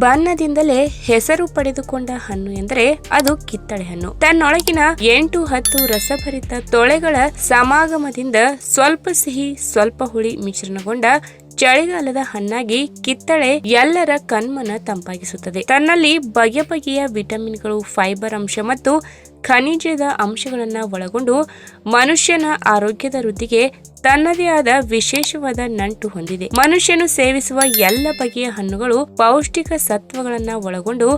ಬಣ್ಣದಿಂದಲೇ ಹೆಸರು ಪಡೆದುಕೊಂಡ ಹಣ್ಣು ಎಂದರೆ ಅದು ಕಿತ್ತಳೆ ಹಣ್ಣು. ತನ್ನೊಳಗಿನ 8-10 ರಸಭರಿತ ತೊಳೆಗಳ ಸಮಾಗಮದಿಂದ ಸ್ವಲ್ಪ ಸಿಹಿ ಸ್ವಲ್ಪ ಹುಳಿ ಮಿಶ್ರಣಗೊಂಡ ಚಳಿಗಾಲದ ಹಣ್ಣಾಗಿ ಕಿತ್ತಳೆ ಎಲ್ಲರ ಕಣ್ಮನ ತಂಪಾಗಿಸುತ್ತದೆ. ತನ್ನಲ್ಲಿ ಬಗೆ ಬಗೆಯ ವಿಟಮಿನ್ಗಳು, ಫೈಬರ್ ಅಂಶ ಮತ್ತು ಖನಿಜದ ಅಂಶಗಳನ್ನು ಒಳಗೊಂಡು ಮನುಷ್ಯನ ಆರೋಗ್ಯದ ವೃದ್ಧಿಗೆ ತನ್ನದೇ ಆದ ವಿಶೇಷವಾದ ನಂಟು ಹೊಂದಿದೆ. ಮನುಷ್ಯನು ಸೇವಿಸುವ ಎಲ್ಲ ಬಗೆಯ ಹಣ್ಣುಗಳು ಪೌಷ್ಟಿಕ ಸತ್ವಗಳನ್ನು ಒಳಗೊಂಡು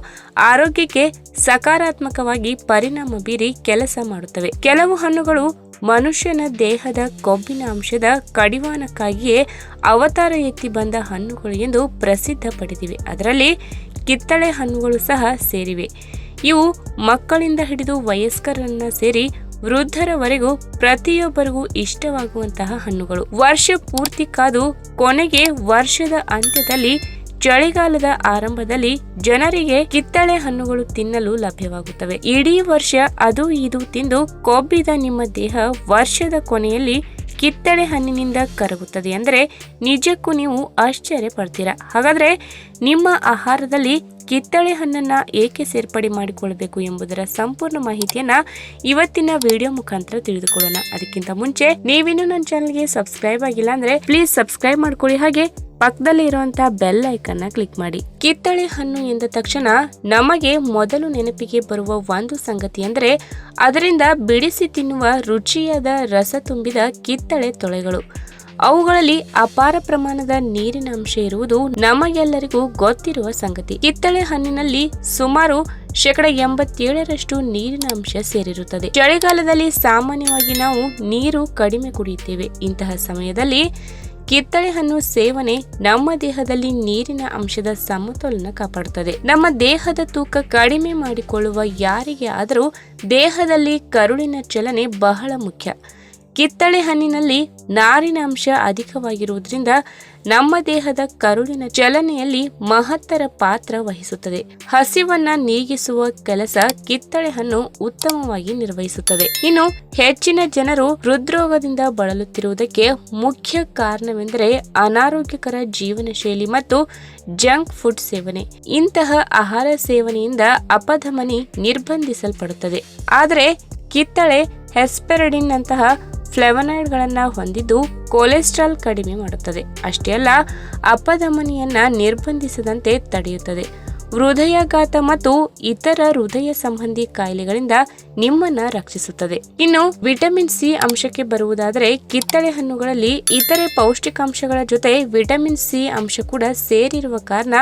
ಆರೋಗ್ಯಕ್ಕೆ ಸಕಾರಾತ್ಮಕವಾಗಿ ಪರಿಣಾಮ ಬೀರಿ ಕೆಲಸ ಮಾಡುತ್ತವೆ. ಕೆಲವು ಹಣ್ಣುಗಳು ಮನುಷ್ಯನ ದೇಹದ ಕೊಬ್ಬಿನ ಅಂಶದ ಕಡಿವಾಣಕ್ಕಾಗಿಯೇ ಅವತಾರ ಎತ್ತಿ ಬಂದ ಹಣ್ಣುಗಳು ಎಂದು ಪ್ರಸಿದ್ಧ ಪಡೆದಿವೆ. ಅದರಲ್ಲಿ ಕಿತ್ತಳೆ ಹಣ್ಣುಗಳು ಸಹ ಸೇರಿವೆ. ಇವು ಮಕ್ಕಳಿಂದ ಹಿಡಿದು ವಯಸ್ಕರನ್ನ ಸೇರಿ ವೃದ್ಧರವರೆಗೂ ಪ್ರತಿಯೊಬ್ಬರಿಗೂ ಇಷ್ಟವಾಗುವಂತಹ ಹಣ್ಣುಗಳು. ವರ್ಷ ಪೂರ್ತಿ ಕಾದು ಕೊನೆಗೆ ವರ್ಷದ ಅಂತ್ಯದಲ್ಲಿ ಚಳಿಗಾಲದ ಆರಂಭದಲ್ಲಿ ಜನರಿಗೆ ಕಿತ್ತಳೆ ಹಣ್ಣುಗಳು ತಿನ್ನಲು ಲಭ್ಯವಾಗುತ್ತವೆ. ಇಡೀ ವರ್ಷ ಅದು ಇದು ತಿಂದು ಕೊಬ್ಬಿದ ನಿಮ್ಮ ದೇಹ ವರ್ಷದ ಕೊನೆಯಲ್ಲಿ ಕಿತ್ತಳೆ ಹಣ್ಣಿನಿಂದ ಕರಗುತ್ತದೆ ಅಂದರೆ ನಿಜಕ್ಕೂ ನೀವು ಆಶ್ಚರ್ಯ ಪಡ್ತೀರಾ. ಹಾಗಾದ್ರೆ ನಿಮ್ಮ ಆಹಾರದಲ್ಲಿ ಕಿತ್ತಳೆ ಹಣ್ಣನ್ನ ಏಕೆ ಸೇರ್ಪಡೆ ಮಾಡಿಕೊಳ್ಳಬೇಕು ಎಂಬುದರ ಸಂಪೂರ್ಣ ಮಾಹಿತಿಯನ್ನ ಇವತ್ತಿನ ವಿಡಿಯೋ ಮುಖಾಂತರ ತಿಳಿದುಕೊಳ್ಳೋಣ. ಅದಕ್ಕಿಂತ ಮುಂಚೆ ನೀವಿನ್ನೂ ನನ್ನ ಚಾನಲ್ಗೆ ಸಬ್ಸ್ಕ್ರೈಬ್ ಆಗಿಲ್ಲ ಅಂದ್ರೆ ಪ್ಲೀಸ್ ಸಬ್ಸ್ಕ್ರೈಬ್ ಮಾಡ್ಕೊಳ್ಳಿ, ಹಾಗೆ ಪಕ್ಕದಲ್ಲಿ ಇರುವಂತಹ ಬೆಲ್ ಐಕನ್ನ ಕ್ಲಿಕ್ ಮಾಡಿ. ಕಿತ್ತಳೆ ಹಣ್ಣು ಎಂದ ತಕ್ಷಣ ನಮಗೆ ಮೊದಲು ನೆನಪಿಗೆ ಬರುವ ಒಂದು ಸಂಗತಿ ಅಂದರೆ ಅದರಿಂದ ಬಿಡಿಸಿ ತಿನ್ನುವ ರುಚಿಯಾದ ರಸ ತುಂಬಿದ ಕಿತ್ತಳೆ ತೊಳೆಗಳು. ಅವುಗಳಲ್ಲಿ ಅಪಾರ ಪ್ರಮಾಣದ ನೀರಿನ ಅಂಶ ಇರುವುದು ನಮಗೆಲ್ಲರಿಗೂ ಗೊತ್ತಿರುವ ಸಂಗತಿ. ಕಿತ್ತಳೆ ಹಣ್ಣಿನಲ್ಲಿ ಸುಮಾರು 87% ನೀರಿನ ಅಂಶ ಸೇರಿರುತ್ತದೆ. ಚಳಿಗಾಲದಲ್ಲಿ ಸಾಮಾನ್ಯವಾಗಿ ನಾವು ನೀರು ಕಡಿಮೆ ಕುಡಿಯುತ್ತೇವೆ. ಇಂತಹ ಸಮಯದಲ್ಲಿ ಕಿತ್ತಳೆ ಹಣ್ಣು ಸೇವನೆ ನಮ್ಮ ದೇಹದಲ್ಲಿ ನೀರಿನ ಅಂಶದ ಸಮತೋಲನ ಕಾಪಾಡುತ್ತದೆ. ನಮ್ಮ ದೇಹದ ತೂಕ ಕಡಿಮೆ ಮಾಡಿಕೊಳ್ಳುವ ಯಾರಿಗೆ ಆದರೂ ದೇಹದಲ್ಲಿ ಕರುಳಿನ ಚಲನೆ ಬಹಳ ಮುಖ್ಯ. ಕಿತ್ತಳೆ ಹಣ್ಣಿನಲ್ಲಿ ನಾರಿನ ಅಂಶ ಅಧಿಕವಾಗಿರುವುದರಿಂದ ನಮ್ಮ ದೇಹದ ಕರುಳಿನ ಚಲನೆಯಲ್ಲಿ ಮಹತ್ತರ ಪಾತ್ರ ವಹಿಸುತ್ತದೆ. ಹಸಿವನ್ನ ನೀಗಿಸುವ ಕೆಲಸ ಕಿತ್ತಳೆ ಹಣ್ಣು ಉತ್ತಮವಾಗಿ ನಿರ್ವಹಿಸುತ್ತದೆ. ಇನ್ನು ಹೆಚ್ಚಿನ ಜನರು ಹೃದ್ರೋಗದಿಂದ ಬಳಲುತ್ತಿರುವುದಕ್ಕೆ ಮುಖ್ಯ ಕಾರಣವೆಂದರೆ ಅನಾರೋಗ್ಯಕರ ಜೀವನ ಶೈಲಿ ಮತ್ತು ಜಂಕ್ ಫುಡ್ ಸೇವನೆ. ಇಂತಹ ಆಹಾರ ಸೇವನೆಯಿಂದ ಅಪಧಮನಿ ನಿರ್ಬಂಧಿಸಲ್ಪಡುತ್ತದೆ. ಆದರೆ ಕಿತ್ತಳೆ ಹೆಸ್ಪೆರಡಿನ್ ನಂತಹ ಫ್ಲೆವನಾಯ್ಡ್ಗಳನ್ನು ಹೊಂದಿದ್ದು ಕೊಲೆಸ್ಟ್ರಾಲ್ ಕಡಿಮೆ ಮಾಡುತ್ತದೆ. ಅಷ್ಟೇ ಅಲ್ಲ, ಅಪಧಮನಿಯನ್ನ ನಿರ್ಬಂಧಿಸದಂತೆ ತಡೆಯುತ್ತದೆ. ಹೃದಯಾಘಾತ ಮತ್ತು ಇತರ ಹೃದಯ ಸಂಬಂಧಿ ಕಾಯಿಲೆಗಳಿಂದ ನಿಮ್ಮನ್ನ ರಕ್ಷಿಸುತ್ತದೆ. ಇನ್ನು ವಿಟಮಿನ್ ಸಿ ಅಂಶಕ್ಕೆ ಬರುವುದಾದರೆ ಕಿತ್ತಳೆ ಹಣ್ಣುಗಳಲ್ಲಿ ಇತರೆ ಪೌಷ್ಟಿಕಾಂಶಗಳ ಜೊತೆ ವಿಟಮಿನ್ ಸಿ ಅಂಶ ಕೂಡ ಸೇರಿರುವ ಕಾರಣ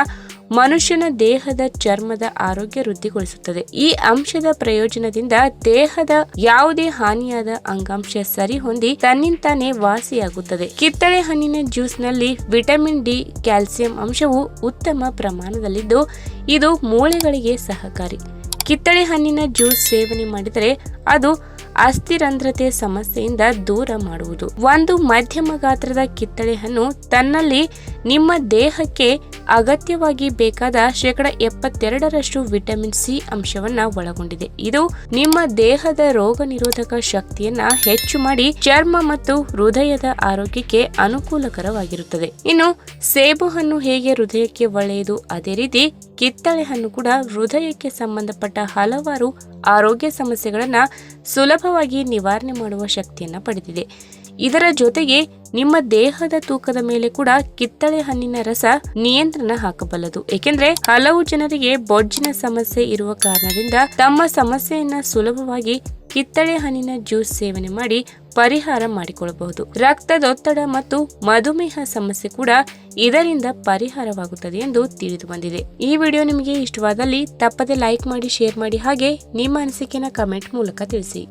ಮನುಷ್ಯನ ದೇಹದ ಚರ್ಮದ ಆರೋಗ್ಯ ವೃದ್ಧಿಗೊಳಿಸುತ್ತದೆ. ಈ ಅಂಶದ ಪ್ರಯೋಜನದಿಂದ ದೇಹದ ಯಾವುದೇ ಹಾನಿಯಾದ ಅಂಗಾಂಶ ಸರಿ ಹೊಂದಿ ತನ್ನಿಂತಾನೇ ವಾಸಿಯಾಗುತ್ತದೆ. ಕಿತ್ತಳೆ ಹಣ್ಣಿನ ಜ್ಯೂಸ್ನಲ್ಲಿ ವಿಟಮಿನ್ ಡಿ, ಕ್ಯಾಲ್ಸಿಯಂ ಅಂಶವು ಉತ್ತಮ ಪ್ರಮಾಣದಲ್ಲಿದ್ದು ಇದು ಮೂಳೆಗಳಿಗೆ ಸಹಕಾರಿ. ಕಿತ್ತಳೆ ಹಣ್ಣಿನ ಜ್ಯೂಸ್ ಸೇವನೆ ಮಾಡಿದರೆ ಅದು ಅಸ್ಥಿರಂಧ್ರತೆ ಸಮಸ್ಯೆಯಿಂದ ದೂರ ಮಾಡುವುದು. ಒಂದು ಮಧ್ಯಮ ಗಾತ್ರದ ಕಿತ್ತಳೆ ಹಣ್ಣು ತನ್ನಲ್ಲಿ ನಿಮ್ಮ ದೇಹಕ್ಕೆ ಅಗತ್ಯವಾಗಿ ಬೇಕಾದ 72% ವಿಟಮಿನ್ ಸಿ ಅಂಶವನ್ನ ಒಳಗೊಂಡಿದೆ. ಇದು ನಿಮ್ಮ ದೇಹದ ರೋಗ ನಿರೋಧಕ ಶಕ್ತಿಯನ್ನ ಹೆಚ್ಚು ಮಾಡಿ ಚರ್ಮ ಮತ್ತು ಹೃದಯದ ಆರೋಗ್ಯಕ್ಕೆ ಅನುಕೂಲಕರವಾಗಿರುತ್ತದೆ. ಇನ್ನು ಸೇಬು ಹಣ್ಣು ಹೇಗೆ ಹೃದಯಕ್ಕೆ ಒಳ್ಳೆಯದು, ಅದೇ ರೀತಿ ಕಿತ್ತಳೆ ಹಣ್ಣು ಕೂಡ ಹೃದಯಕ್ಕೆ ಸಂಬಂಧಪಟ್ಟ ಹಲವಾರು ಆರೋಗ್ಯ ಸಮಸ್ಯೆಗಳನ್ನ ಸುಲಭವಾಗಿ ನಿವಾರಣೆ ಮಾಡುವ ಶಕ್ತಿಯನ್ನ ಪಡೆದಿದೆ. ಇದರ ಜೊತೆಗೆ ನಿಮ್ಮ ದೇಹದ ತೂಕದ ಮೇಲೆ ಕೂಡ ಕಿತ್ತಳೆ ಹಣ್ಣಿನ ರಸ ನಿಯಂತ್ರಣ ಹಾಕಬಲ್ಲದು. ಏಕೆಂದ್ರೆ ಹಲವು ಜನರಿಗೆ ಬೊಜ್ಜಿನ ಸಮಸ್ಯೆ ಇರುವ ಕಾರಣದಿಂದ ತಮ್ಮ ಸಮಸ್ಯೆಯನ್ನ ಸುಲಭವಾಗಿ ಕಿತ್ತಳೆ ಹಣ್ಣಿನ ಜ್ಯೂಸ್ ಸೇವನೆ ಮಾಡಿ ಪರಿಹಾರ ಮಾಡಿಕೊಳ್ಳಬಹುದು. ರಕ್ತದೊತ್ತಡ ಮತ್ತು ಮಧುಮೇಹ ಸಮಸ್ಯೆ ಕೂಡ ಇದರಿಂದ ಪರಿಹಾರವಾಗುತ್ತದೆ ಎಂದು ತಿಳಿದು ಬಂದಿದೆ. ಈ ವಿಡಿಯೋ ನಿಮಗೆ ಇಷ್ಟವಾದಲ್ಲಿ ತಪ್ಪದೆ ಲೈಕ್ ಮಾಡಿ, ಶೇರ್ ಮಾಡಿ, ಹಾಗೆ ನಿಮ್ಮ ಅನಿಸಿಕೆನ ಕಮೆಂಟ್ ಮೂಲಕ ತಿಳಿಸಿ.